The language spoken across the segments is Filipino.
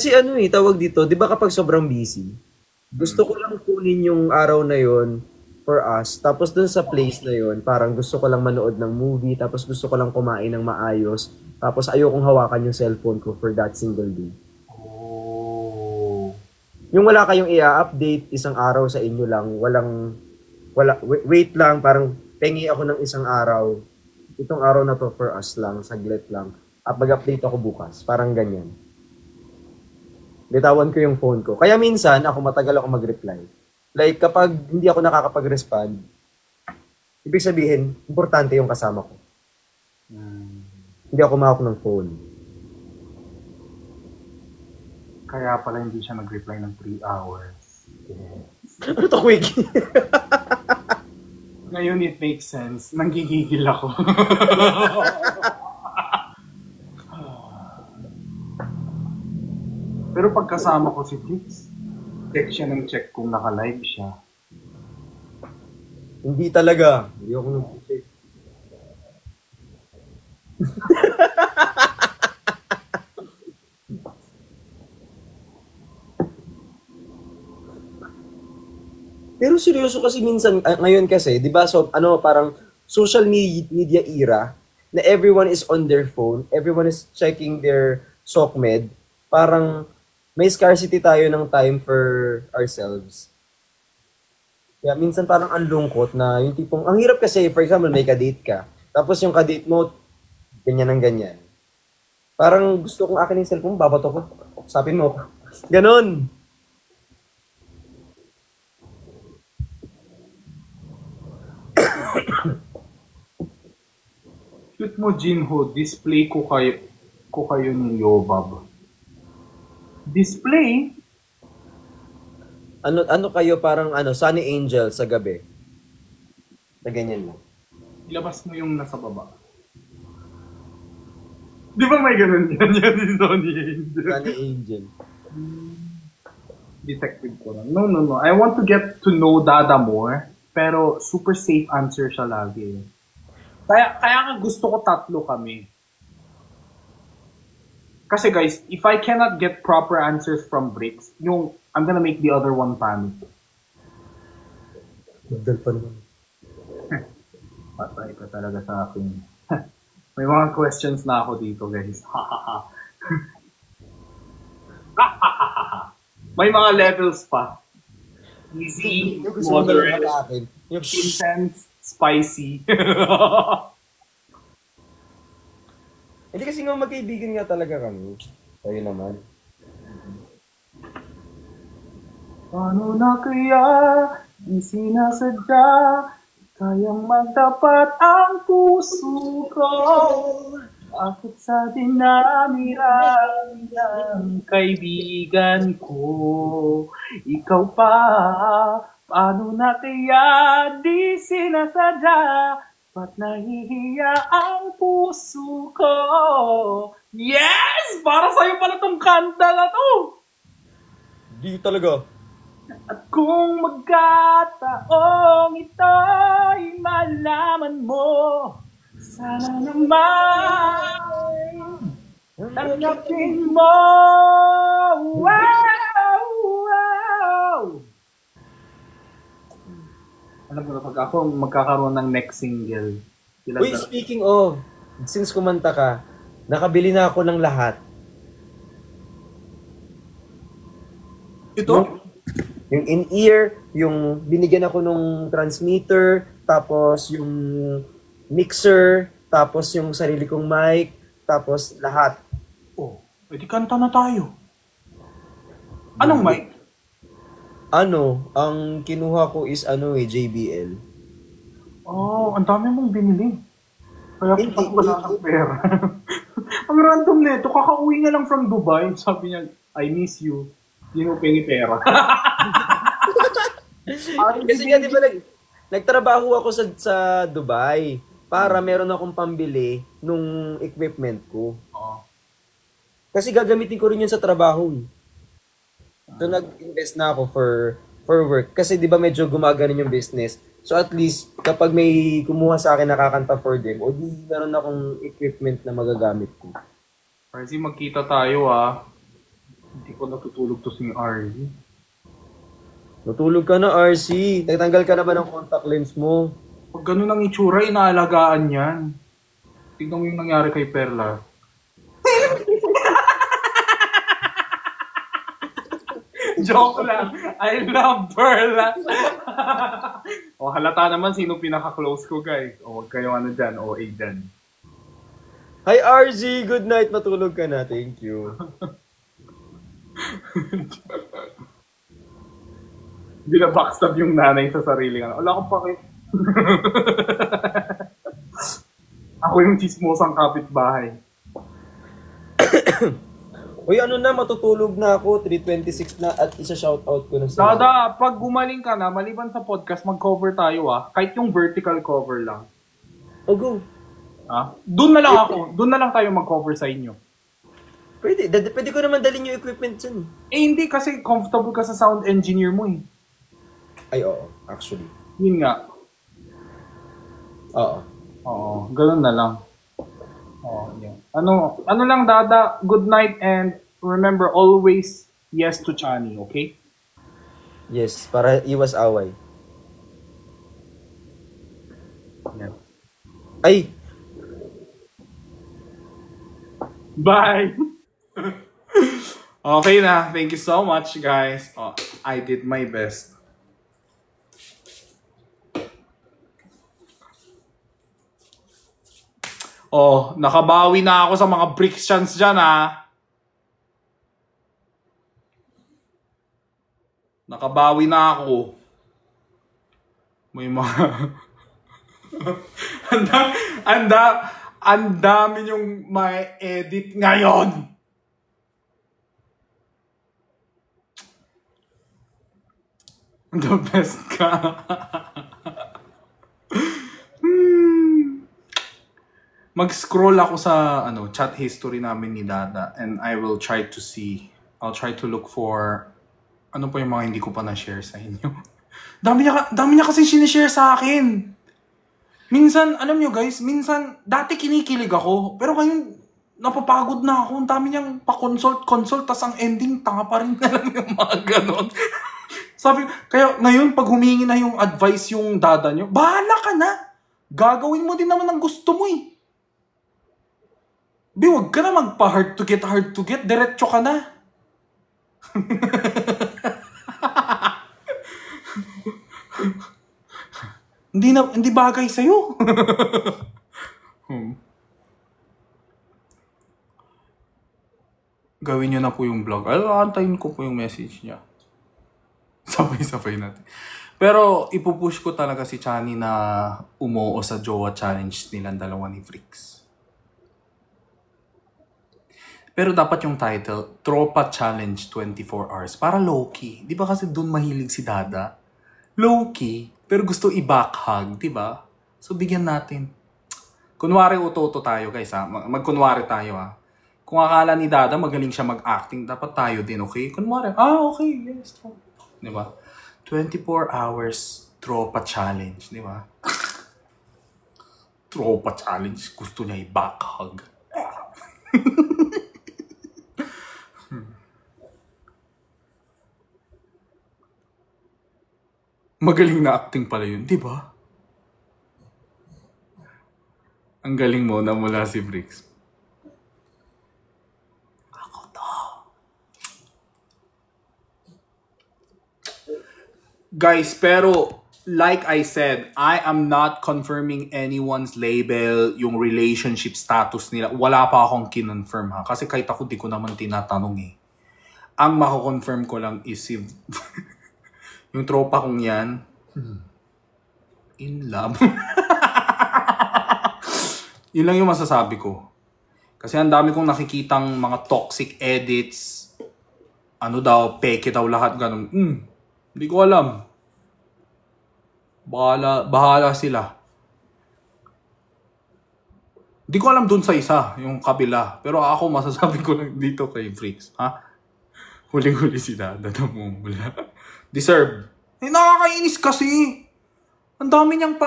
Kasi ano eh, tawag dito, di ba kapag sobrang busy, gusto ko lang kunin yung araw na yon for us. Tapos dun sa place na yon, parang gusto ko lang manood ng movie, tapos gusto ko lang kumain ng maayos. Tapos ayokong hawakan yung cellphone ko for that single day. Oh. Yung wala kayong i-update isang araw sa inyo lang, wait lang, parang pengi ako ng isang araw. Itong araw na to for us lang, saglit lang. At mag-update ako bukas, parang ganyan. Bitawan ko yung phone ko. Kaya minsan, ako matagal ako mag-reply. Like, kapag hindi ako nakakapag-respond, ibig sabihin, importante yung kasama ko. Hmm. Hindi ako kumahawak ng phone. Kaya pala hindi siya nag-reply ng 3 hours. Yes. Ano to, quick? Ngayon it makes sense. Nanggigigil ako. Pero pagkasama ko si Flix, check siya ng check kung naka-live siya. Hindi talaga. Hindi ako nag-check. Pero seryoso kasi minsan, ngayon kasi, di ba, so, ano, parang social media era, na everyone is on their phone, everyone is checking their SOCMED, parang may scarcity tayo ng time for ourselves. Kaya minsan parang ang lungkot na yung tipong, ang hirap kasi, for example, may ka-date ka, tapos yung ka-date mo, ganyan ang ganyan. Parang gusto kong akin yung cellphone, babato ko, usapin mo. Ganon. Shoot mo, Jinho, display ko kayo ni Yobab. Display? Ano kayo parang ano, Sunny Angel sa gabi. Na ganyan lang. Ilabas mo yung nasa baba. Di ba may ganun yan? Yan si Sonny Angel. Sunny Angel. Detective ko lang. No, no, no. I want to get to know Dada more. Pero super safe answer siya lagi. Kaya nga gusto ko tatlo kami. Kasi guys, if I cannot get proper answers from Bricks, yung I'm gonna make the other one panic. Magdal pa naman. Patay ka talaga sa akin. May mga questions na ako dito, guys. May mga levels pa. Easy, Yung gusto mo na lang moderate, malakin. Yung intense, spicy. Hindi kasi nga magkaibigan nga talaga kami. Tayo naman. Paano na kaya di sinasadya kayang magtapat ang puso ko? Bakit sa dinami-rami ng kaibigan ko? Ikaw pa, paano na kaya di sinasadya? Ba't nahihiya ang puso ko? Yes! Para sa'yo pala tong kanta na to! Di talaga. At kung magkataong ito'y malaman mo, sana naman tanggapin mo. Wow! Wow! Alam ko na pag ako magkakaroon ng next single. Uy, speaking of, since kumanta ka, nakabili na ako ng lahat. Ito? Yung in-ear, yung binigyan ako nung transmitter, tapos yung mixer, tapos yung sarili kong mic, tapos lahat. Oh, edi kanta na tayo. Anong mic? Ano, ang kinuha ko is ano JBL. Oh, ang dami mong binili. Kaya Hindi, pag wala kang pera. Ang random nito, kakauwi nga lang from Dubai. Sabi niya, I miss you. Hindi mo pengi pera. Kasi nga di ba nagtrabaho ako sa Dubai para meron akong pambili nung equipment ko. Oh. Kasi gagamitin ko rin yun sa trabaho. So nag-invest na ako for work. Kasi di ba medyo gumaganon yung business. So at least kapag may kumuha sa akin nakakanta for them, o di meron akong equipment na magagamit ko. Kasi magkita tayo ah. Hindi ko natutulog to si RV. Natulog ka na, RC. Tatanggal ka na ba ng contact lens mo? Pag ganun ang itsura, inaalagaan yan. Tignan mo yung nangyari kay Perla. Joke lang. I love Perla. O, halata naman sino pinaka-close ko, guys. O, huwag kayo ano dyan. OA dyan. Hi, RZ. Good night. Matulog ka na. Thank you. Hindi na backstab yung nanay sa sarili. Wala akong pake. Ako yung chismosang kapitbahay. Uy, ano na, matutulog na ako. 3:26 na at isa-shoutout ko na sila. Dada, pag gumaling ka na, maliban sa podcast, mag-cover tayo kahit yung vertical cover lang. Oh, go. Doon na lang ako. Doon na lang tayo mag-cover sa inyo. Pwede. Pwede ko naman dalhin yung equipment dyan. Hindi kasi comfortable ka sa sound engineer mo eh. Ay, oo. Actually. Yun nga. Oo. Oo, ganun na lang. Yeah. Ano lang, Dada, good night and remember always yes to Chani, okay? Yes, para iwas away. Yeah. Ay! Bye! Okay na. Thank you so much, guys. I did my best. Nakabawi na ako sa mga bricks chance dyan, Nakabawi na ako. May mga... ang dami yung may edit ngayon. The best ka. Mag-scroll ako sa chat history namin ni Dada and I will try to see. I'll try to look for ano pa yung mga hindi ko pa na-share sa inyo. Dami niya kasi sinishare sa akin. Minsan, alam nyo guys, dati kinikilig ako. Pero ngayon, napapagod na ako. Ang dami niyang pa-consult, tas ang ending, tanga pa rin na lang yung mga ganon. Sabi, kaya ngayon, pag humingi na yung advice yung Dada nyo, bahala ka na. Gagawin mo din naman ang gusto mo eh. Huwag ka na magpa-hard to get, diretso ka na. Hindi bagay sa'yo. Gawin nyo na po yung vlog. Antayin ko po yung message niya. Sabay-sabay natin. Pero ipupush ko talaga si Chani na umuo sa Jowa Challenge nilang dalawa ni Fricks. Pero dapat yung title, Tropa Challenge 24 Hours. Para low-key. Di ba kasi dun mahilig si Dada? Low-key, pero gusto i-backhug, di ba? So bigyan natin. Kunwari uto-uto tayo guys Magkunwari tayo Kung akala ni Dada magaling siya mag-acting, dapat tayo din, okay? Kunwari, okay, yes. Di ba? 24 Hours Tropa Challenge, di ba? Tropa Challenge, gusto niya i-backhug. Magaling na acting pala yun, di ba? Ang galing mo na mula si Bricks. Ako to. Guys, pero like I said, I am not confirming anyone's label, yung relationship status nila. Wala pa akong kinonfirm Kasi kahit ako di ko naman tinatanong Ang mako-confirm ko lang is si... yung tropa kong yan, in love. Yun lang yung masasabi ko. Kasi ang dami kong nakikitang mga toxic edits. Peke daw lahat, ganun. Hindi ko alam. Bahala sila. Hindi ko alam dun sa isa, yung kabila. Pero ako masasabi ko lang dito kay Fricks. Huling-huli si Dada namumula. Deserve. Nakakainis kasi. Ang dami niyang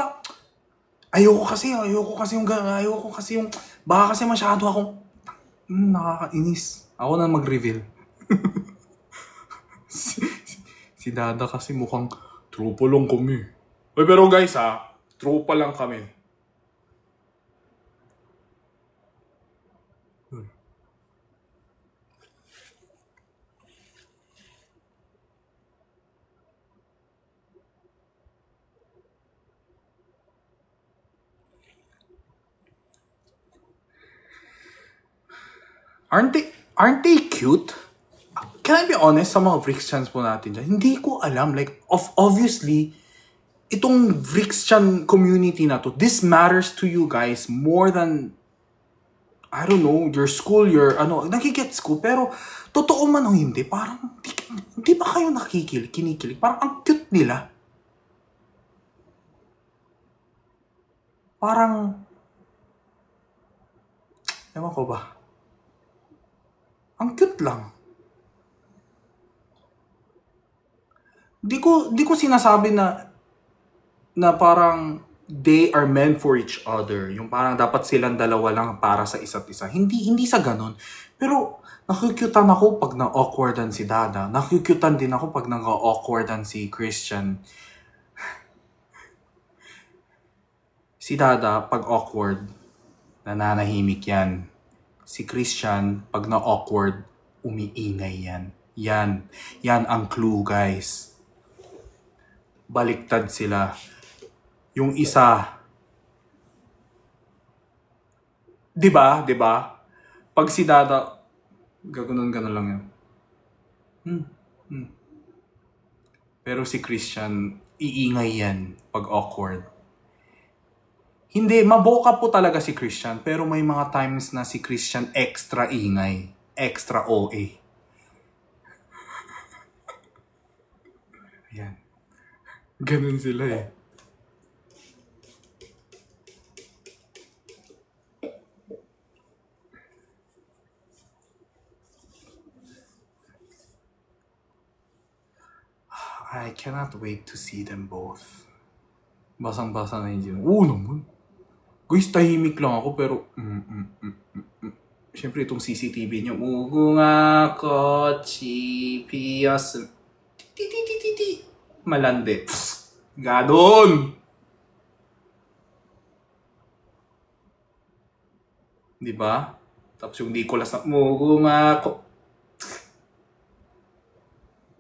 Ayoko kasi yung... Baka kasi masyado akong... nakakainis. Ako na mag-reveal. Si Dada kasi mukhang tropa lang kami. Uy, pero guys tropa lang kami. Aren't they cute? Can I be honest sa mga Vrixchans po natin dyan? Hindi ko alam. Like, obviously, itong Vrixchan community na to, this matters to you guys more than, I don't know, your school, your, nagigets ko. Pero, totoo man o hindi, parang, hindi ba kayo kinikilig? Parang ang cute nila. Parang, ewan ko ba? Ang cute lang. Di ko sinasabi na parang they are meant for each other. Yung parang dapat silang dalawa lang para sa isa't isa. Hindi sa ganun. Pero nakukyutan ako pag na-awkwardan si Dada. Nakukyutan din ako pag nag-awkwardan si Christian. Si Dada, pag awkward, nananahimik yan. Si Christian, pag na-awkward, umiingay yan. Yan ang clue, guys. Baliktad sila. Yung isa, di ba? Pag si Dada, gano'n lang yan. Pero si Christian, iingay yan pag awkward. Hindi, maboka po talaga si Christian, pero may mga times na si Christian extra ingay, extra OA. Yan. Ganun sila eh. I cannot wait to see them both. Basang-basa na yun. Oo naman. Guys, tahimik lang ako pero... Siyempre itong CCTV niyo. Mugunga ko, chipias. Malandi. Gadon! Diba? Tapos yung Nicolas na... Mugunga ko.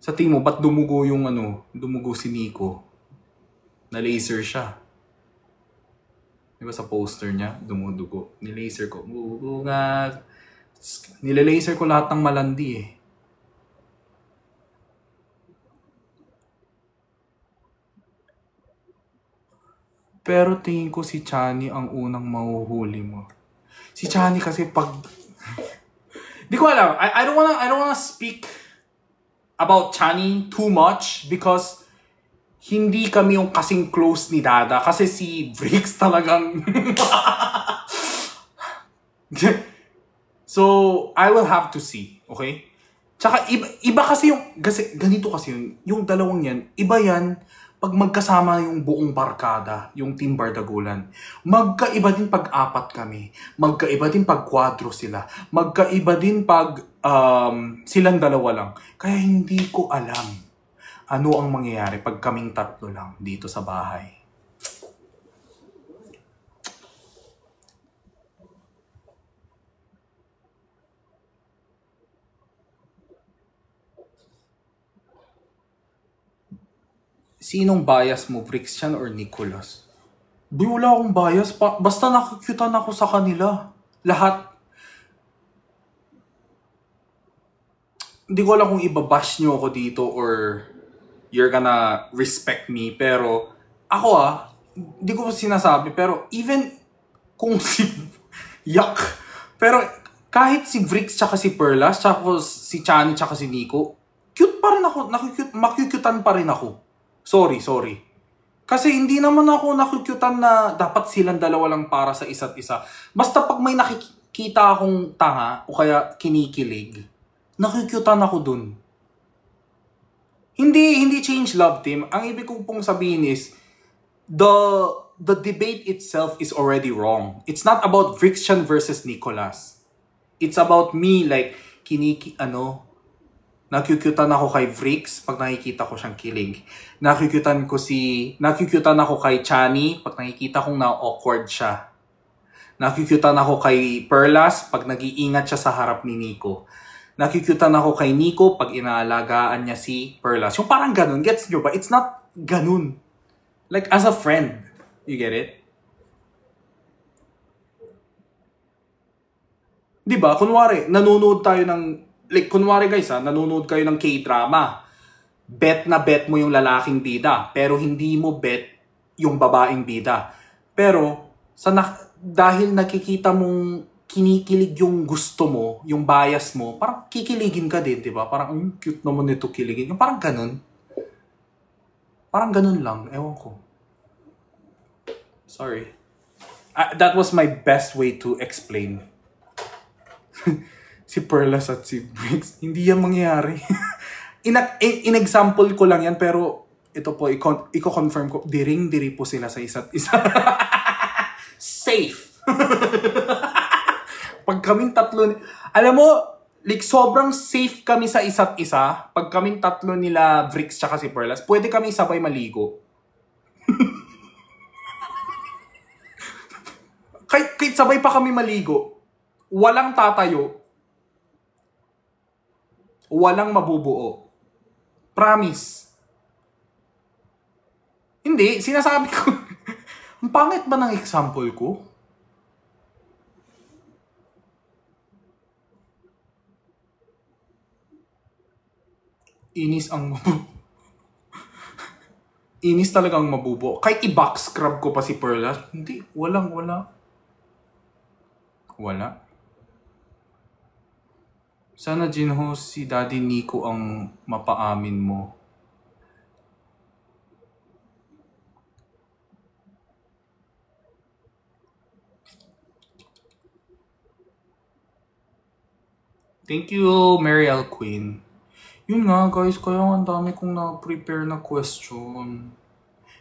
Sa tingin mo, ba't dumugo si Nico? Na-laser siya. Diba sa poster niya, dumudugo. Nilaser ko. Nilalaser ko lahat ng malandi eh. Pero tingin ko si Chani ang unang mahuhuli mo. Si Chani kasi pag... Di ko alam. I don't wanna speak about Chani too much because hindi kami yung kasing close ni Dada. Kasi si Vrix talagang... So, I will have to see. Okay? Tsaka iba kasi yung... Kasi ganito kasi yung dalawang yan. Iba yan pag magkasama yung buong barkada, yung Team Bardagulan. Magkaiba din pag apat kami. Magkaiba din pag kwadro sila. Magkaiba din pag silang dalawa lang. Kaya hindi ko alam ano ang mangyayari pag kaming tatlo lang dito sa bahay. Sinong bias mo, Vrixchan or Nicolas? Di wala akong bias. Basta nakikyutan ako sa kanila. Lahat. Hindi ko alam kung ibabash nyo ako dito or you're gonna respect me. Pero ako hindi ko sinasabi. Pero even kung si... Yuck. Pero kahit si Vrix tsaka si Perlas, tsaka si Chani tsaka si Nico, cute pa rin ako. Makikyutan pa rin ako. Sorry. Kasi hindi naman ako nakikyutan na dapat silang dalawa lang para sa isa't isa. Basta pag may nakikita akong tanga o kaya kinikilig, nakikyutan ako dun. Hindi change love team. Ang ibig kong pong sabihin is, the debate itself is already wrong. It's not about Vrixchan versus Nicolas. It's about me like, Nakukutan ako kay Vrix pag nakikita ko siyang kilig. Nakukutan ako kay Chani pag nakikita kong na-awkward siya. Nakukutan ako kay Perlas pag nag-iingat siya sa harap ni Nico. Nakukutan ako kay Nico pag inaalagaan niya si Perlas. Yung parang ganun, gets nyo ba? It's not ganun. Like, as a friend. You get it? Diba? Kunwari, nanonood tayo ng... Like, kunwari guys nanonood kayo ng K-drama. Bet na bet mo yung lalaking bida. Pero hindi mo bet yung babaeng bida. Pero, dahil nakikita mong kinikilig yung gusto mo, yung bias mo, parang kikiligin ka din, diba? Parang, cute naman ito kiligin. Yung parang ganun. Parang ganun lang. Ewan ko. Sorry. That was my best way to explain. Si Perlas at si Briggs, hindi yan mangyayari. In-example ko lang yan, pero ito po, i-confirm ko, diring-diri po sila sa isa't isa. Safe! Pag kaming tatlo, alam mo, like sobrang safe kami sa isa't isa. Pag kaming tatlo nila, Briggs tsaka si Perlas, pwede kami sabay maligo. Kahit sabay pa kami maligo, walang tatayo, walang mabubuo. Promise. Hindi, sinasabi ko. Ang pangit ba ng example ko? Inis talagang mabubuo. Kahit i-box scrub ko pa si Perlas, hindi, wala. Sana Jinho, si Daddy Nico ang mapaamin mo. Thank you, Mary L. Queen. Yun nga guys, kaya ang dami kong na-prepare na question.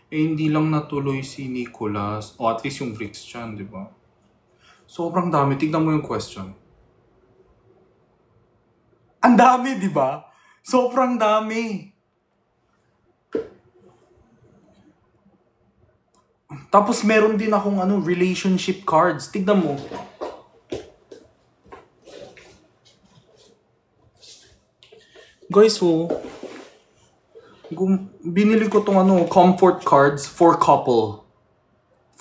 Hindi lang natuloy si Nicholas, o at least yung Vrix dyan, di ba? Sobrang dami. Tignan mo yung question. Ang dami, di ba? Sobrang dami. Tapos meron din akong relationship cards. Tignan mo. Guys, binili ko tong comfort cards for couple.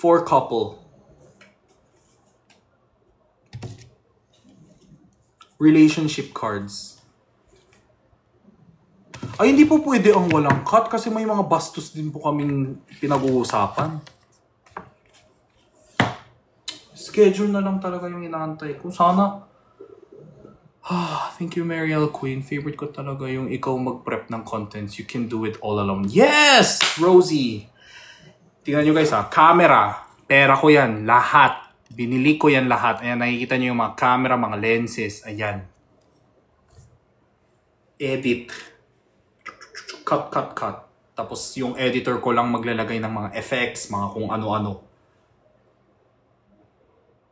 For couple. Relationship cards. Ay, hindi po pwede ang walang cut kasi may mga bastos din po kaming pinag-uusapan. Schedule na lang talaga yung inaantay ko. Sana. Thank you, Mariel Queen. Favorite ko talaga yung ikaw mag-prep ng contents. You can do it all alone. Yes! Rosie! Tingnan nyo guys camera. Pera ko yan. Lahat. Binili ko yan lahat. Ayan, nakikita nyo yung mga camera, mga lenses. Ayan. Edit. Cut. Tapos yung editor ko lang maglalagay ng mga effects, mga kung ano-ano.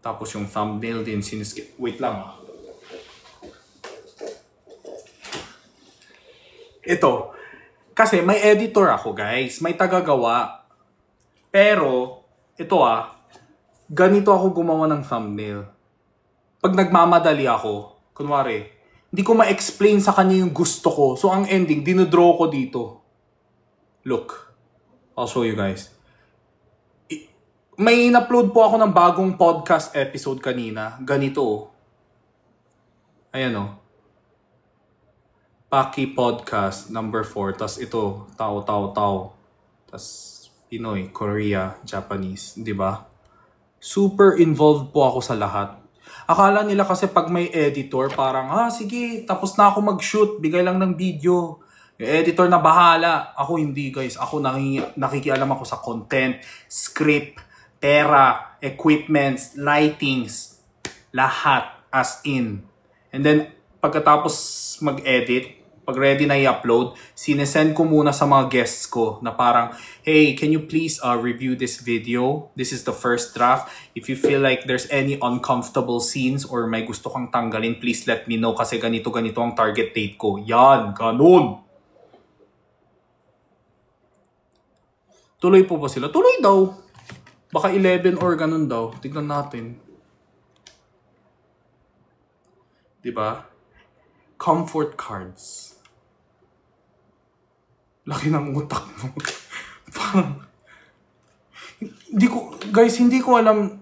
Tapos yung thumbnail din siniskip. Wait lang Ito. Kasi may editor ako guys. May tagagawa. Pero, ito ganito ako gumawa ng thumbnail. Pag nagmamadali ako, kunwari, hindi ko ma-explain sa kanya yung gusto ko. So, ang ending, dinodraw ko dito. Look. I'll show you guys. May in-upload po ako ng bagong podcast episode kanina. Ganito. Ayan Paki Podcast number 4. Tas ito, tao. Tas Pinoy, Korea, Japanese. Diba? Super involved po ako sa lahat. Akala nila kasi pag may editor, parang, sige, tapos na ako mag-shoot, bigay lang ng video. Yung editor na bahala. Ako hindi guys. Ako nakikialam ako sa content, script, pera, equipments, lightings, lahat as in. And then, pagkatapos mag-edit, pag ready na i-upload, sinesend ko muna sa mga guests ko na parang, hey, can you please review this video? This is the first draft. If you feel like there's any uncomfortable scenes or may gusto kang tanggalin, please let me know kasi ganito ang target date ko. Yan, ganun. Tuloy po ba sila? Tuloy daw. Baka 11 or ganun daw. Tignan natin. Diba? Comfort cards. Laki ng utak mo. Parang, hindi ko alam.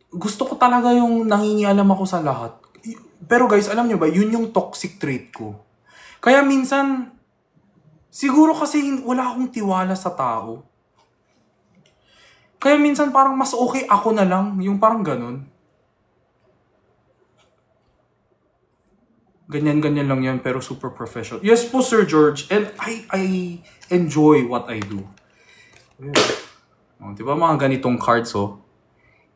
Gusto ko talaga yung nangingialam ako sa lahat. Pero guys, alam nyo ba, yun yung toxic trait ko. Kaya minsan, siguro kasi wala akong tiwala sa tao. Kaya minsan parang mas okay ako na lang, yung parang ganun. Ganyan-ganyan lang yan, pero super professional. Yes po, Sir George. And I enjoy what I do. Oh, diba mga ganitong cards, oh?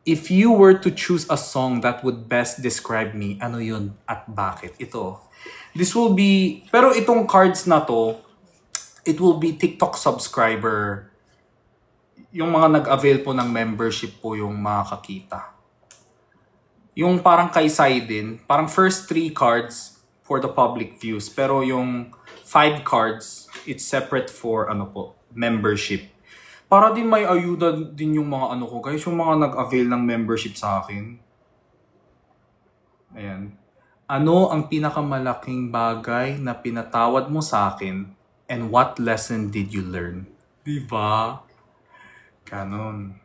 If you were to choose a song that would best describe me, ano yun at bakit? Ito. This will be, pero itong cards na to, it will be TikTok subscriber. Yung mga nag-avail po ng membership po yung makakakita. Yung parang kay Saiden, parang first 3 cards, for the public views. Pero yung 5 cards, it's separate for membership. Para din may ayuda din yung mga ko guys, yung mga nag-avail ng membership sa akin. Ayan. Ano ang pinakamalaking bagay na pinatawad mo sa akin and what lesson did you learn? Diba? Ganon.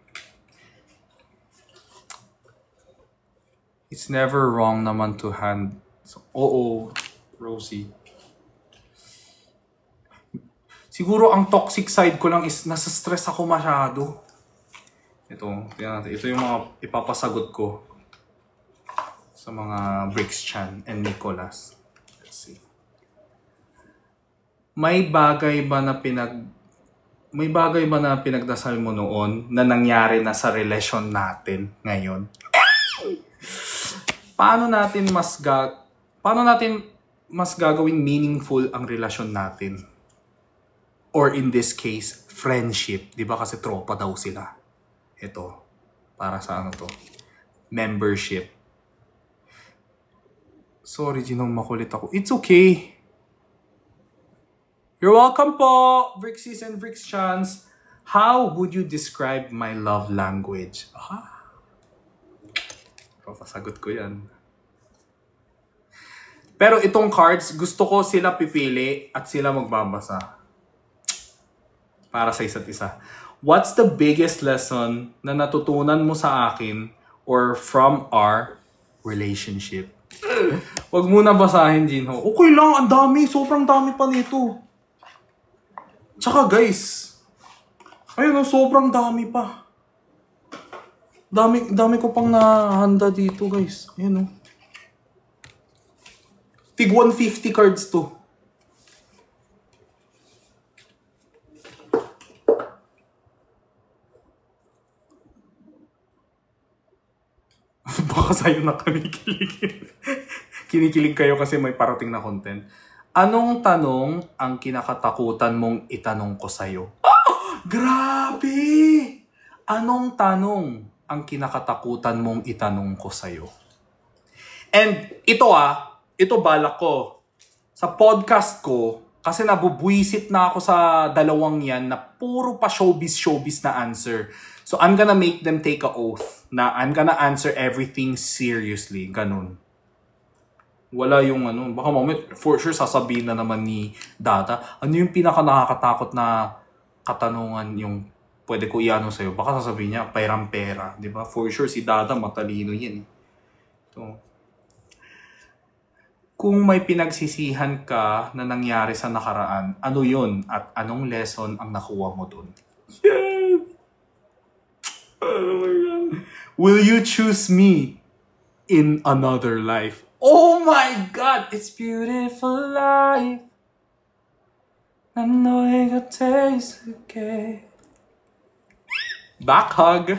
It's never wrong naman to hand. So, oo, Rosie. Siguro ang toxic side ko lang is nasa stress ako masyado. Ito yung mga ipapasagot ko sa mga Bricks Chan and Nicholas. Let's see. May bagay ba na pinagdasal mo noon na nangyari na sa relasyon natin ngayon? Paano natin mas gagawing meaningful ang relasyon natin? Or in this case, friendship. Di ba kasi tropa daw sila. Ito. Para sa to? Membership. Sorry, Ginong, makulit ako. It's okay. You're welcome po, Brixies and Brixchans. How would you describe my love language? Papasagot ko yan. Pero itong cards, gusto ko sila pipili at sila magbabasa. Para sa isa't isa. What's the biggest lesson na natutunan mo sa akin or from our relationship? Huwag muna basahin, Jinho. Okay lang, ang dami. Sobrang dami pa nito. Tsaka guys, ayun, sobrang dami pa. Dami ko pang nahanda dito, guys. Ayun, Tig 150 cards to. Baka sa'yo na kinikilig. Kinikilig kayo kasi may parating na content. Anong tanong ang kinakatakutan mong itanong ko sa'yo? Grabe! Anong tanong ang kinakatakutan mong itanong ko sa'yo? And ito balak ko. Sa podcast ko, kasi nabubuisit na ako sa dalawang yan na puro pa showbiz na answer. So I'm gonna make them take a oath na I'm gonna answer everything seriously. Ganun. Wala yung baka mamaya for sure sasabihin na naman ni Data, ano yung pinaka nakakatakot na katanungan yung pwede ko iano sa'yo? Baka sasabihin niya, perang-pera. Diba? For sure si Data matalino yan. So, kung may pinagsisihan ka na nangyari sa nakaraan, ano yun at anong lesson ang nakuha mo dun? Yes! Oh my God. Will you choose me in another life? Oh my God! It's beautiful life. I know it got taste okay. Back hug.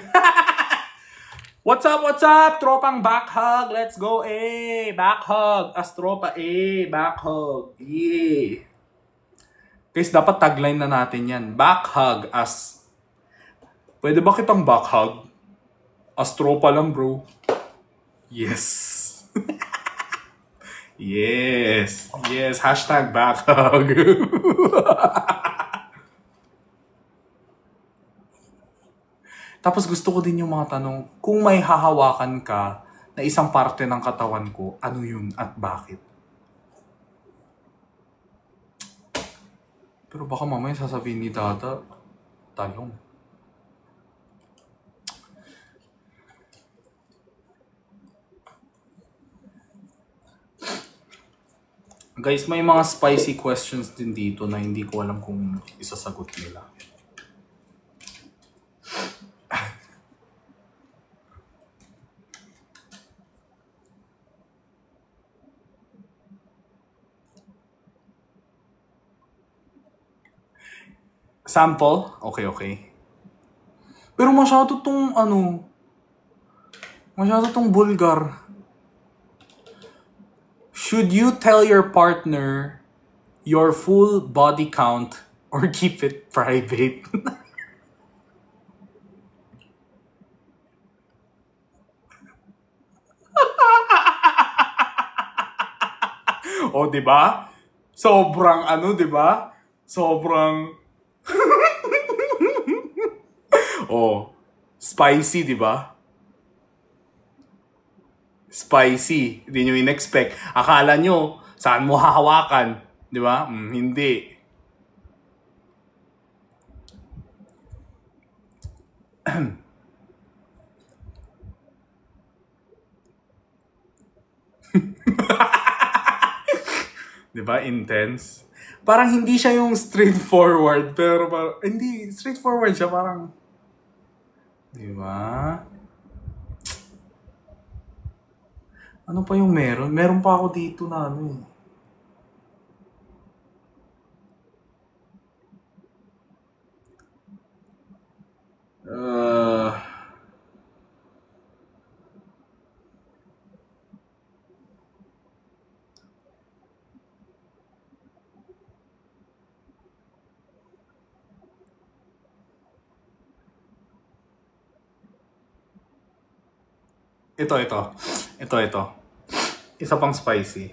What's up, what's up? Tropang back hug. Let's go, eh. Back hug. As tropa, eh. Back hug. Yeah. Guys, dapat tagline na natin yan. Back hug as... Pwede ba kitang back hug? As tropa lang, bro. Yes. Yes. Yes. Hashtag back hug. Tapos gusto ko din yung mga tanong, kung may hahawakan ka na isang parte ng katawan ko, ano yun at bakit? Pero baka mamaya sasabihin ni Dada, talong. Guys, may mga spicy questions din dito na hindi ko alam kung isasagot nila. Sample? Okay, okay. Pero masyado tong masyado tong vulgar. Should you tell your partner your full body count or keep it private? O, di ba? Sobrang di ba? Sobrang oh, spicy, di ba? Spicy. Hindi nyo in-expect. Akala nyo, saan mo hahawakan? Di ba? Hindi. Di ba? Intense. Parang hindi siya yung straightforward, pero parang, hindi, straightforward siya, parang, di ba? Ano pa yung meron? Meron pa ako dito na Ito. Isa pang spicy.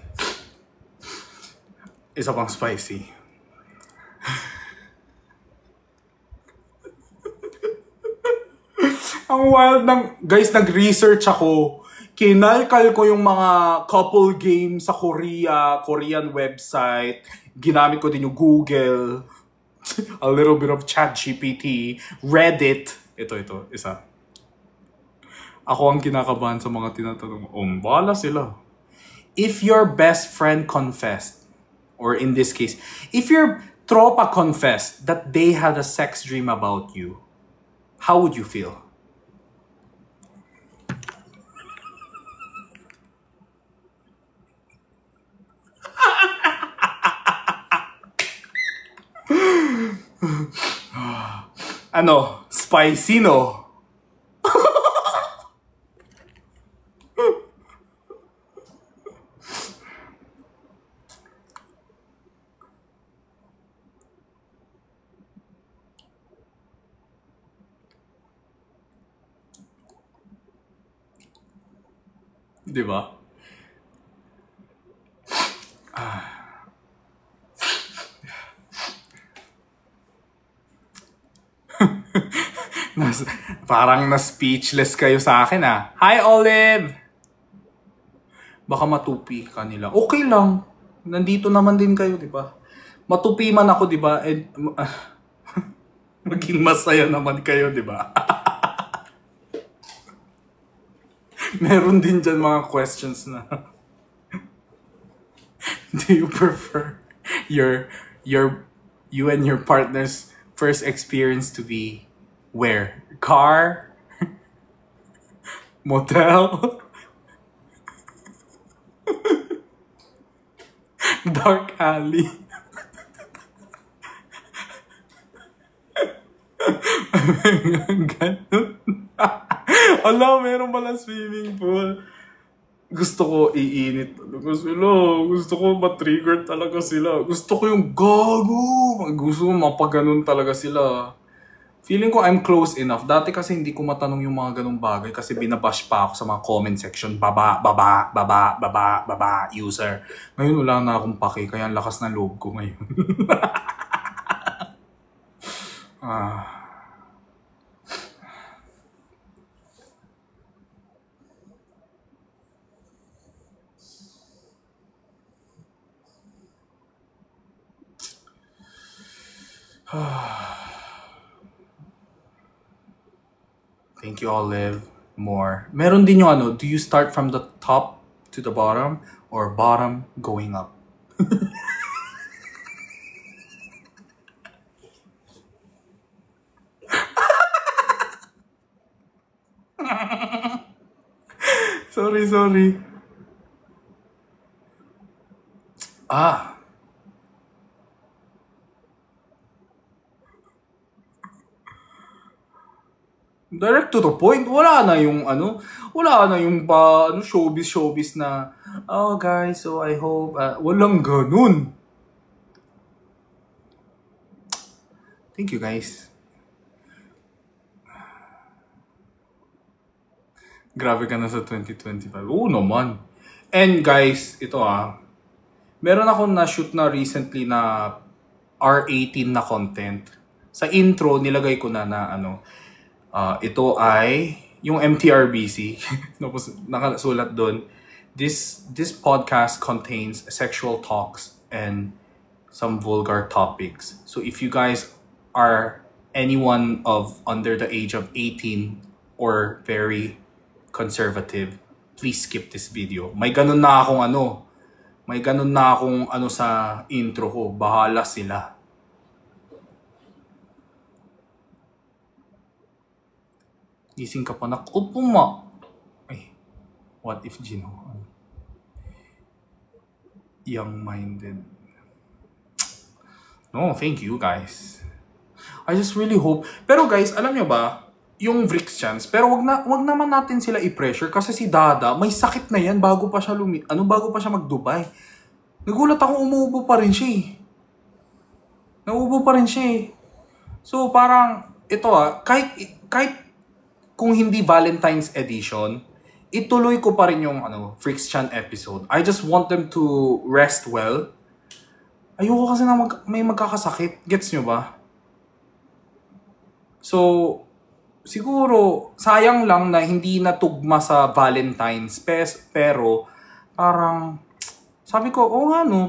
Ang wild ng... Guys, nag-research ako. Kinalkal ko yung mga couple games sa Korean website. Ginamit ko din yung Google. A little bit of ChatGPT. Reddit. Ito, isa. Ako ang kinakabahan sa mga tinatanong. Bahala sila. If your best friend confessed, or in this case, if your tropa confessed that they had a sex dream about you, how would you feel? Spicy, no? Di ba? Parang na-speechless kayo sa akin, Hi, Olive! Baka matupi ka nila. Okay lang. Nandito naman din kayo, di ba? Matupi man ako, di ba? Maging masaya naman kayo, di ba? Meron din dyan mga questions na. Do you prefer you and your partner's first experience to be where? Car? Motel? Dark alley? Ganun. O Ala, meron pala swimming pool. Gusto ko iinit talaga sila. Gusto ko matrigger talaga sila. Gusto ko yung gago. Gusto ko mapaganon talaga sila. Feeling ko I'm close enough. Dati kasi hindi ko matanong yung mga ganong bagay kasi binabash pa ako sa mga comment section. Baba, baba, baba, baba, baba, user. Ngayon wala na akong pake, kaya ang lakas ng loob ko ngayon. ah. Thank you, Olive. More. Meron din yung ano, do you start from the top to the bottom or bottom going up? Sorry. Ah, direct to the point. Wala na yung ano, wala na yung pa ano showbiz na oh guys, so I hope walang ganun. Thank you guys. Grabe ka na sa 2025. Oo naman. And guys, ito meron akong na-shoot na recently na R18 na content. Sa intro, nilagay ko na ano, ito ay yung MTRBC. Tapos nakasulat doon, this podcast contains sexual talks and some vulgar topics. So if you guys are anyone of under the age of 18 or very conservative, please skip this video. May ganun na akong ano sa intro ko. Bahala sila. Gising ka pa na, upo ma. Ay, what if Gino? Young-minded. No, thank you guys. I just really hope. Pero guys, alam nyo ba, yung Vrix chance, pero wag naman natin sila i-pressure kasi si Dada, may sakit na yan bago pa siya bago pa siya mag-Dubai. Nagulat ako, umuubo pa rin siya eh. Nauubo pa rin siya eh. So parang, ito kahit kung hindi Valentine's edition, ituloy ko pa rin yung Vrix Chan episode. I just want them to rest well. Ayoko kasi na may magkakasakit. Gets nyo ba? So, siguro, sayang lang na hindi natugma sa Valentine's. Pero, parang, sabi ko,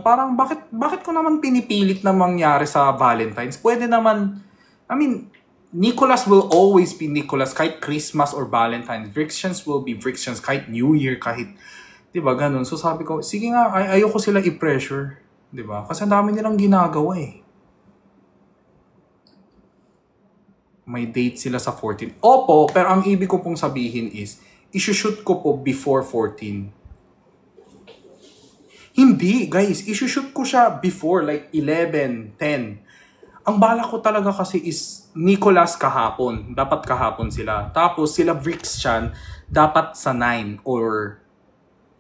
parang bakit ko naman pinipilit na mangyari sa Valentine's? Pwede naman, Nicholas will always be Nicholas kahit Christmas or Valentine's. Vrixchans will be Vrixchans kahit New Year, kahit, diba, ganun. So sabi ko, sige nga, ayoko sila i-pressure. Diba? Kasi ang dami nilang ginagawa eh. May date sila sa 14. Opo, pero ang ibig ko pong sabihin is, isushoot ko po before 14. Hindi, guys. Isushoot ko siya before, like 11, 10. Ang bala ko talaga kasi is Nicholas kahapon. Dapat kahapon sila. Tapos sila Vrixchan dapat sa 9 or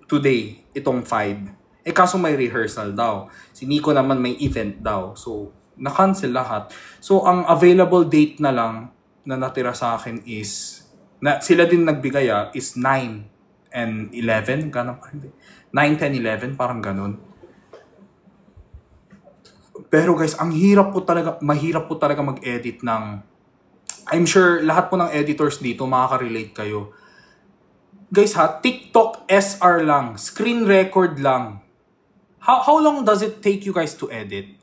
today, itong 5. Kaso may rehearsal daw. Si Nico naman may event daw. So, na-cancel lahat. So, ang available date na lang na natira sa akin is, na sila din nagbigay is 9 and 11. Ganun pa hindi. 9, 10, 11. Parang ganun. Pero guys, mahirap po talaga mag-edit ng, I'm sure lahat po ng editors dito makaka-relate kayo. Guys TikTok SR lang, screen record lang. How long does it take you guys to edit?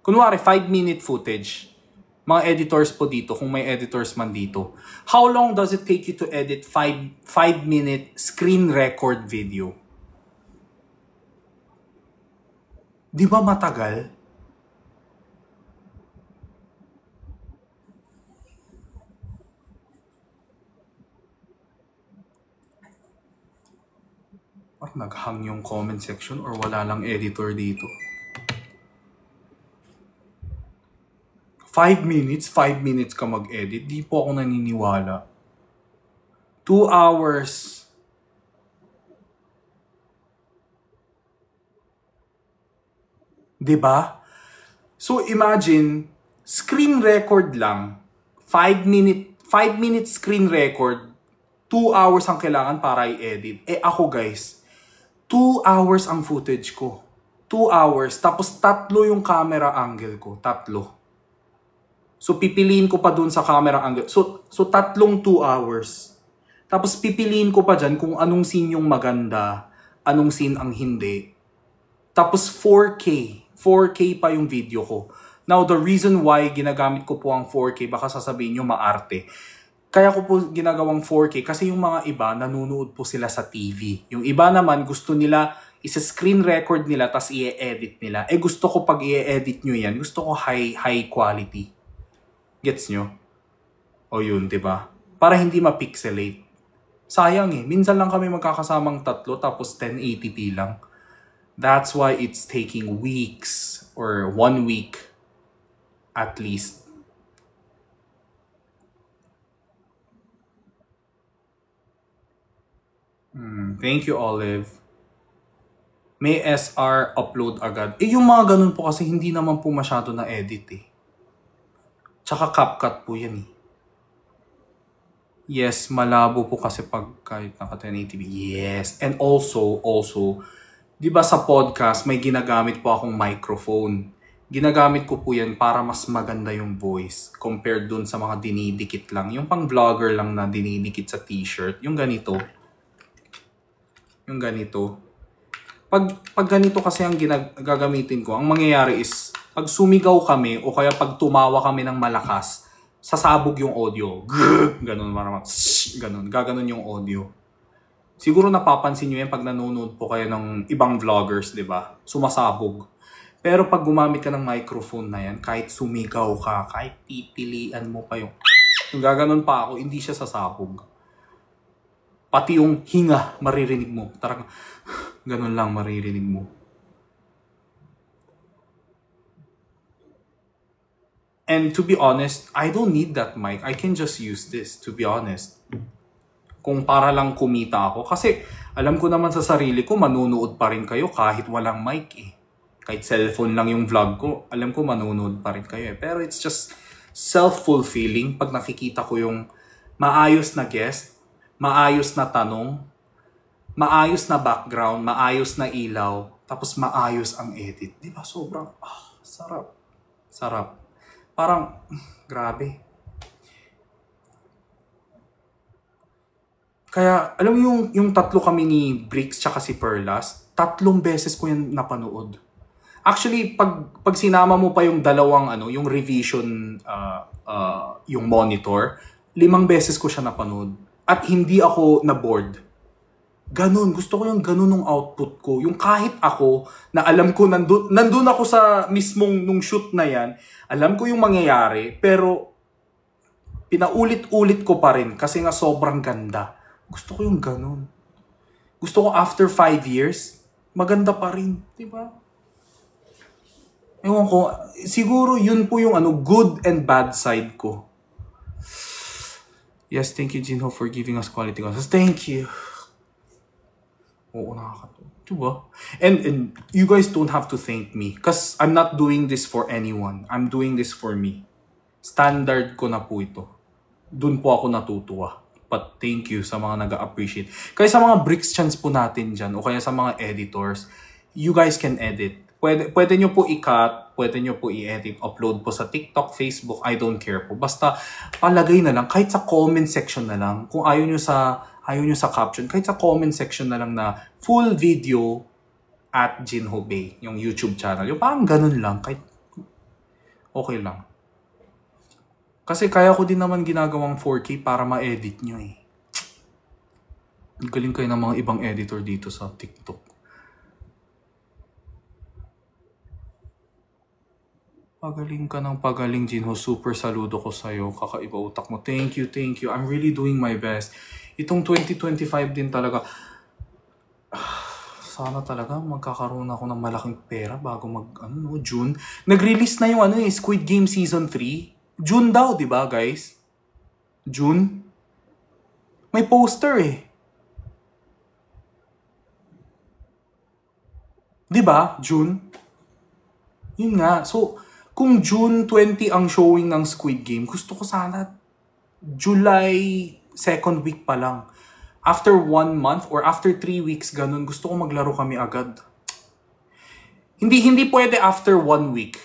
Kunwari, 5-minute footage. Mga editors po dito, kung may editors man dito. How long does it take you to edit 5-minute screen record video? Di ba matagal? Naghang yung comment section or wala lang editor dito. 5 minutes ka mag-edit. Di po ako naniniwala. 2 hours. Diba? So imagine, screen record lang, 5 minute screen record, 2 hours ang kailangan para i-edit. Ako guys, 2 hours ang footage ko. 2 hours, tapos 3 yung camera angle ko, 3. So pipiliin ko pa dun sa camera angle. So 3 2 hours. Tapos pipiliin ko pa dyan kung anong scene yung maganda, anong scene ang hindi. Tapos 4K pa yung video ko. Now, the reason why ginagamit ko po ang 4K, baka sasabihin nyo maarte. Kaya ko po ginagawang 4K kasi yung mga iba, nanonood po sila sa TV. Yung iba naman, gusto nila, isa-screen record nila, tas i-edit nila. Gusto ko pag i-edit nyo yan, gusto ko high quality. Gets nyo? O yun, diba? Para hindi ma-pixelate. Sayang minsan lang kami magkakasamang 3, tapos 1080p lang. That's why it's taking weeks or 1 week at least. Thank you, Olive. May SR upload agad. Yung mga ganun po kasi hindi naman po masyado na edit Tsaka CapCut po yan Yes, malabo po kasi pag kahit naka 1080p. Yes. And also, di ba sa podcast, may ginagamit po akong microphone. Ginagamit ko po yan para mas maganda yung voice compared dun sa mga dinidikit lang. Yung pang vlogger lang na dinidikit sa t-shirt. Yung ganito. Pag ganito kasi ang gagamitin ko, ang mangyayari is, pag sumigaw kami o kaya pag tumawa kami ng malakas, sasabog yung audio. Ganun, ganun. Gaganon yung audio. Siguro napapansin nyo yan pag nanonood po kayo ng ibang vloggers, di ba? Sumasabog. Pero pag gumamit ka ng microphone na yan, kahit sumigaw ka, kahit pipilian mo pa yung gaganon pa ako, hindi siya sasabog. Pati yung hinga, maririnig mo. Tarang, ganun lang maririnig mo. And to be honest, I don't need that mic. I can just use this, to be honest. Kung para lang kumita ako. Kasi alam ko naman sa sarili ko, manunood pa rin kayo kahit walang mic Kahit cellphone lang yung vlog ko, alam ko manunood pa rin kayo Pero it's just self-fulfilling pag nakikita ko yung maayos na guest, maayos na tanong, maayos na background, maayos na ilaw, tapos maayos ang edit. Di ba? Sobrang, sarap. Sarap. Parang, grabe. Kaya, alam mo yung 3 kami ni Bricks tsaka si Perlas, 3 beses ko yan napanood. Actually, pag sinama mo pa yung dalawang, yung revision, yung monitor, 5 beses ko siya napanood. At hindi ako na-bored. Ganun, gusto ko yung ganun ng output ko. Yung kahit ako, na alam ko, nandun ako sa mismong nung shoot na yan, alam ko yung mangyayari, pero pinaulit-ulit ko pa rin kasi nga sobrang ganda. Gusto ko yung ganun. Gusto ko after 5 years, maganda pa rin. Diba? Ewan ko, siguro yun po yung good and bad side ko. Yes, thank you, Jinho, for giving us quality content. Thank you. Oo, nakakatawa. Diba? And you guys don't have to thank me because I'm not doing this for anyone. I'm doing this for me. Standard ko na po ito. Doon po ako natutuwa. But thank you sa mga nag-appreciate. Kaya sa mga Bricks chance po natin dyan o kaya sa mga editors, you guys can edit. Pwede nyo po i-cut, pwede nyo po i-edit, upload po sa TikTok, Facebook, I don't care po. Basta palagay na lang, kahit sa comment section na lang, kung ayaw nyo sa caption, kahit sa comment section na lang na full video at Jinho Bay, yung YouTube channel. Yung parang ganun lang, kahit okay lang. Kasi kaya ko din naman ginagawang 4K para ma-edit nyo Galing kayo ng mga ibang editor dito sa TikTok. Pagaling ka ng pagaling, Jinho. Super saludo ko sa'yo. Kakaiba utak mo. Thank you, thank you. I'm really doing my best. Itong 2025 din talaga. Sana talaga magkakaroon ako ng malaking pera bago June. Nag-release na yung Squid Game Season 3. June daw, di ba guys? June? May poster eh. 'Di ba? June. Yun nga. So, kung June 20 ang showing ng Squid Game, gusto ko sana July second week pa lang. After 1 month or after 3 weeks, ganun, gusto ko maglaro kami agad. Hindi pwede after 1 week.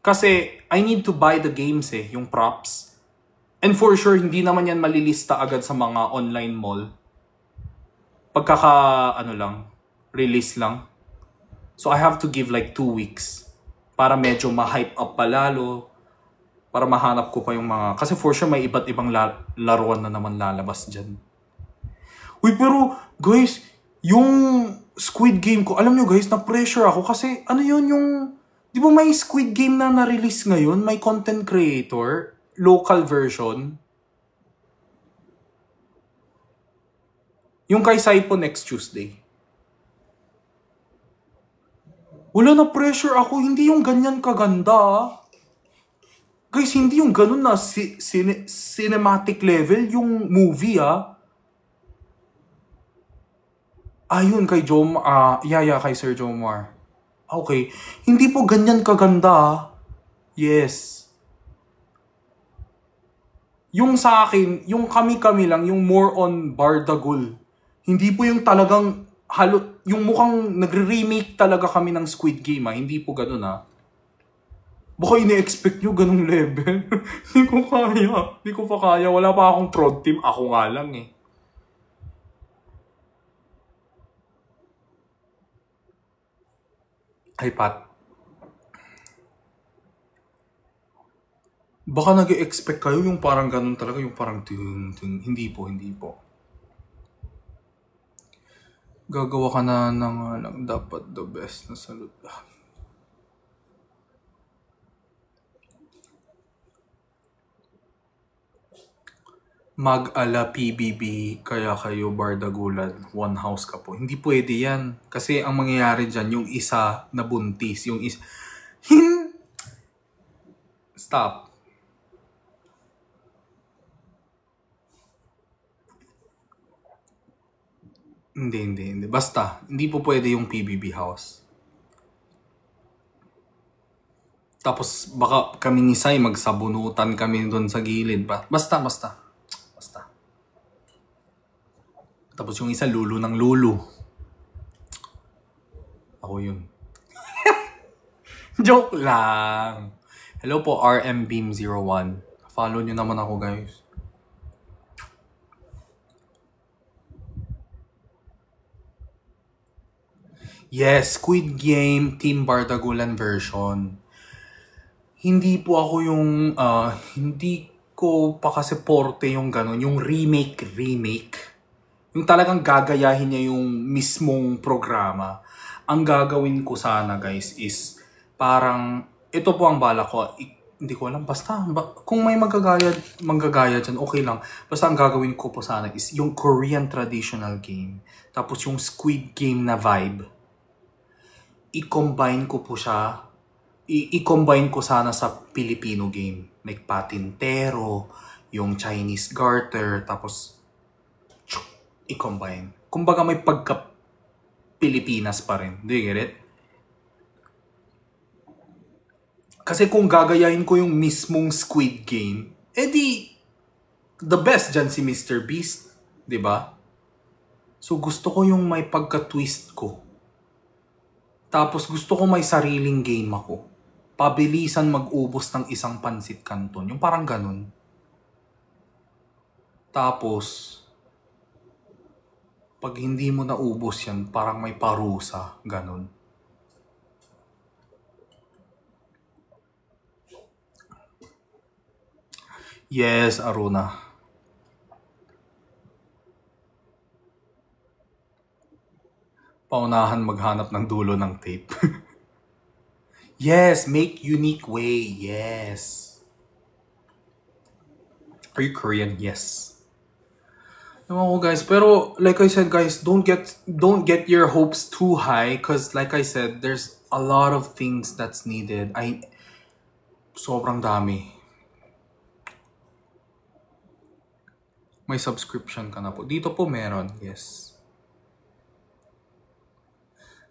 Kasi I need to buy the games yung props. And for sure, hindi naman yan malilista agad sa mga online mall. Release lang. So I have to give like 2 weeks para medyo ma-hype up palalo. Para mahanap ko pa yung mga... Kasi for sure, may iba't ibang laruan na naman lalabas dyan. Uy, pero guys, yung Squid Game ko, alam nyo guys, na-pressure ako kasi ano yun yung... Di ba may Squid Game na na-release ngayon? May content creator, local version. Yung kay Saipo next Tuesday. Wala na pressure ako, hindi yung ganyan kaganda. Guys, hindi yung ganun na cinematic level yung movie Ayun kay kay Sir Jomar. Okay. Hindi po ganyan kaganda. Yes. Yung sa akin, yung kami-kami lang, yung more on Bardagul. Hindi po yung talagang yung mukhang nagre-remake talaga kami ng Squid Game Hindi po ganun Baka ini-expect nyo ganung level. Hindi ko kaya. Hindi ko pa kaya. Wala pa akong prod team. Ako nga lang Ay, Pat. Baka nag-expect kayo yung parang ganun talaga. Yung parang ting. Hindi po. Gagawa ka na ng dapat the best na salute. Mag-ala PBB, kaya kayo bardagulan, one house ka po. Hindi pwede yan. Kasi ang mangyayari dyan, yung isa nabuntis, yung isa... Stop. Hindi. Basta, hindi po pwede yung PBB house. Tapos baka kami ni Sai magsabunutan kami doon sa gilid. Basta. Tapos yung isa lulo ng lulo. Ako yun. Joke lang. Hello po, RMBeam01. Follow nyo naman ako, guys. Yes, Squid Game Team Bardagulan version. Hindi po ako yung... hindi ko pa kasi porte yung gano'n. Yung remake. Yung talagang gagayahin niya yung mismong programa. Ang gagawin ko sana, guys, is parang, ito po ang bala ko. Hindi ko alam, basta, kung may manggagaya dyan, okay lang. Basta ang gagawin ko po sana is yung Korean traditional game. Tapos yung Squid Game na vibe. I-combine ko po siya. I-combine ko sana sa Filipino game. Like Patintero, yung Chinese Garter, tapos i-combine. Kumbaga may pagka-Pilipinas pa rin. Do you get it? Kasi kung gagayahin ko yung mismong Squid Game, edi the best dyan si Mr. Beast. Diba? So gusto ko yung may pagka-twist ko. Tapos gusto ko may sariling game ako. Pabilisan mag-ubos ng isang pansit canton. Yung parang ganun. Tapos pag hindi mo naubos yan, parang may parusa. Ganun. Yes, Aruna. Paunahan maghanap ng dulo ng tape. Yes, make unique way. Yes. Are you Korean? Yes. Ewan ko guys, pero like I said guys, don't get your hopes too high because like I said, there's a lot of things that's needed. Sobrang dami. May subscription ka na po. Dito po meron, yes.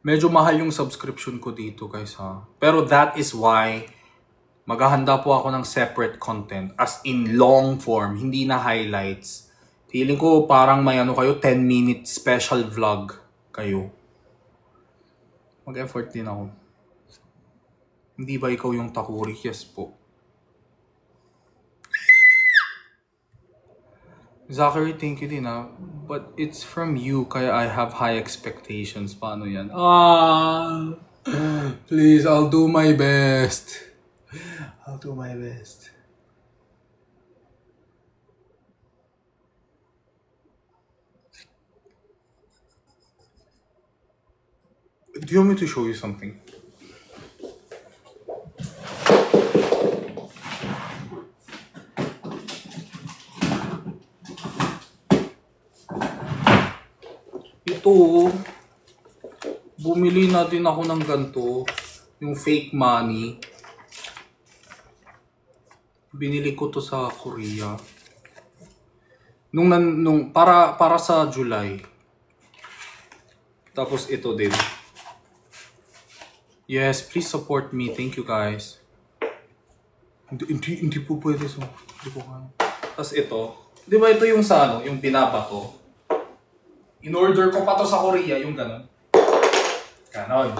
Medyo mahal yung subscription ko dito guys ha. Pero that is why maghahanda po ako ng separate content. As in long form, hindi na highlights. Feeling ko parang may ano kayo, 10-minute special vlog kayo. Mag-effort din ako. Hindi ba ikaw yung Takuri? Yes po. Zachary, thank you din ha. But it's from you, kaya I have high expectations. Paano yan? Please, I'll do my best. I'll do my best. Do you want me to show you something? Ito, bumili natin ako ng ganito, yung fake money. Binili ko to sa Korea. Para sa July. Tapos ito din. Yes, please support me. Thank you guys. Hindi po pwede so. Hindi po kaya. Tapos ito. Di ba ito yung sa ano, yung binabato? In-order ko pa to sa Korea, yung ganon. Ganon.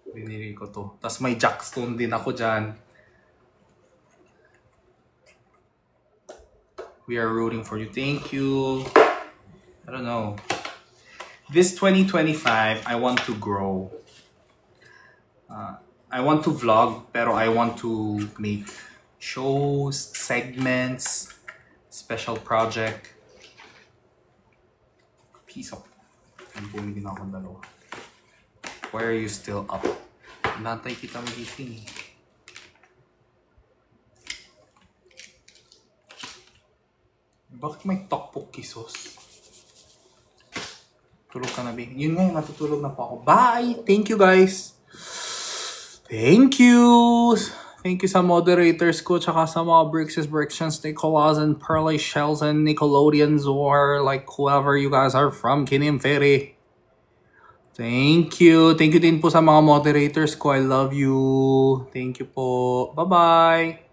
Binili ko to. Tapos may jackstone din ako dyan. We are rooting for you. Thank you. I don't know. This 2025, I want to grow. I want to vlog, pero I want to make shows, segments, special project. Peace out. Ang bumili na akong dalawa. Why are you still up? Nantay kita magising eh. Bakit may tteokbokki sauce? Tulog ka na, Bing. Yun nga, matutulog na po ako. Bye! Thank you, guys! Thank you! Thank you sa moderators ko, tsaka sa mga Brixes, Nicolas, and Pearly Shells, and Nickelodeons, or like whoever you guys are from, Kinim Ferry. Thank you. Thank you din po sa mga moderators ko. I love you. Thank you po. Bye-bye!